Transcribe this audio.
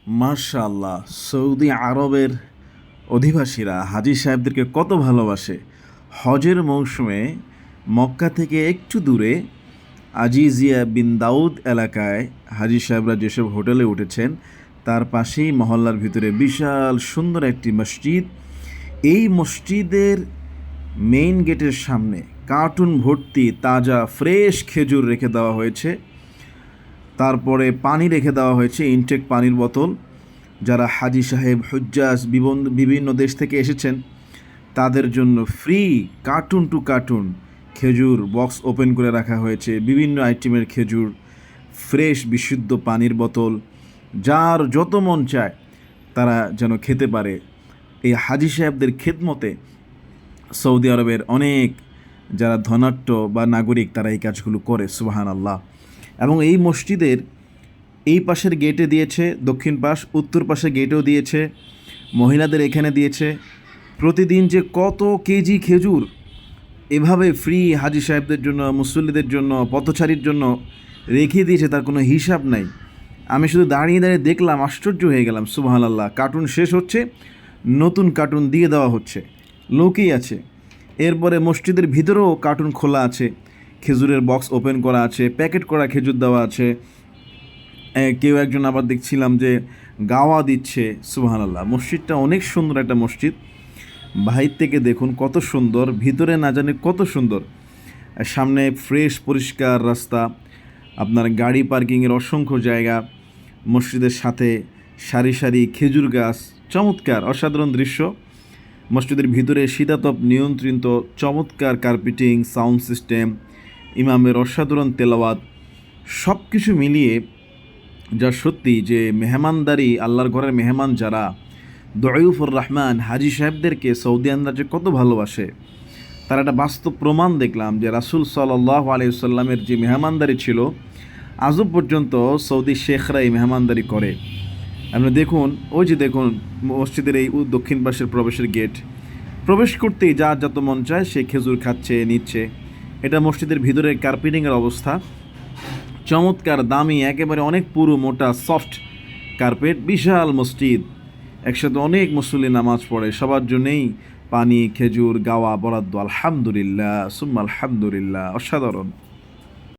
মাশাআল্লাহ, সৌদি আরবের অধিবাসীরা হাজী সাহেবদেরকে কত ভালোবাসে। হজের মৌসুমে মক্কা থেকে একটু দূরে আজিজিয়া বিন দাউদ এলাকায় হাজী সাহেবরা যেসব হোটেলে উঠেছেন তার পাশেই মহল্লার ভিতরে বিশাল সুন্দর একটি মসজিদ। এই মসজিদের মেইন গেটের সামনে কার্টুন ভর্তি তাজা ফ্রেশ খেজুর রেখে দেওয়া হয়েছে। তারপরে পানি রেখে দেওয়া হয়েছে, ইনটেক পানির বোতল। যারা হাজী সাহেব হুজ্জাজ বিভিন্ন দেশ থেকে এসেছেন তাদের জন্য ফ্রি কার্টুন টু কার্টুন খেজুর বক্স ওপেন করে রাখা হয়েছে, বিভিন্ন আইটেমের খেজুর, ফ্রেশ বিশুদ্ধ পানির বোতল। যার যত মন চায় তারা যেন খেতে পারে। এই হাজী সাহেবদের খেদমতে সৌদি আরবের অনেক যারা ধনাঢ্য বা নাগরিক তারা এই কাজগুলো করে, সুবহানাল্লাহ। এবং এই মসজিদের এই পাশের গেটে দিয়েছে, দক্ষিণ পাশ, উত্তর পাশে গেটেও দিয়েছে, মহিলাদের এখানে দিয়েছে। প্রতিদিন যে কত কেজি খেজুর এভাবে ফ্রি হাজী সাহেবদের জন্য, মুসল্লিদের জন্য, পথচারীর জন্য রেখে দিয়েছে তার কোনো হিসাব নাই। আমি শুধু দাঁড়িয়ে দাঁড়িয়ে দেখলাম, আশ্চর্য হয়ে গেলাম, সুবহানাল্লাহ। কার্টুন শেষ হচ্ছে, নতুন কার্টুন দিয়ে দেওয়া হচ্ছে, লোকই আছে। এরপরে মসজিদের ভিতরেও কার্টুন খোলা আছে, খেজুরের বক্স ওপেন করা আছে, প্যাকেট করা খেজুর দেওয়া আছে। কেউ একজন আবার দেখছিলাম যে গাওয়া দিচ্ছে, সুবহানাল্লাহ। মসজিদটা অনেক সুন্দর একটা মসজিদ, বাহির থেকে দেখুন কত সুন্দর, ভিতরে না জানি কত সুন্দর। সামনে ফ্রেশ পরিষ্কার রাস্তা, আপনার গাড়ি পার্কিংয়ের অসংখ্য জায়গা, মসজিদের সাথে সারি সারি খেজুর গাছ, চমৎকার অসাধারণ দৃশ্য। মসজিদের ভিতরে শীতাতপ নিয়ন্ত্রিত চমৎকার কার্পেটিং, সাউন্ড সিস্টেম, ইমামের অসাধারণ তেলাওয়াত, সব কিছু মিলিয়ে যা সত্যি যে মেহমানদারি, আল্লাহর ঘরের মেহমান যারা, দয়ুফুর রহমান হাজী সাহেবদেরকে সৌদিয়ানরা যে কত ভালোবাসে তার একটা বাস্তব প্রমাণ দেখলাম। যে রাসূল সাল্লাল্লাহু আলাইহি ওয়াসাল্লামের যে মেহমানদারি ছিল, আজও পর্যন্ত সৌদি শেখরা এই মেহমানদারি করে। আপনি দেখুন, ওই যে দেখুন মসজিদের এই দক্ষিণ পাশের প্রবেশের গেট, প্রবেশ করতেই যার যত মন চায় সে খেজুর খাচ্ছে, নিচ্ছে। এটা মসজিদের ভিতরে কার্পেটিংয়ের অবস্থা, চমৎকার দামি, একেবারে অনেক পুরো মোটা সফট কার্পেট, বিশাল মসজিদ, একসাথে অনেক মুসল্লি নামাজ পড়ে, সবার জন্যেই পানি, খেজুর, গাওয়া বরাদ্দ। আলহামদুলিল্লাহ সুম্মা আলহামদুলিল্লাহ, অসাধারণ।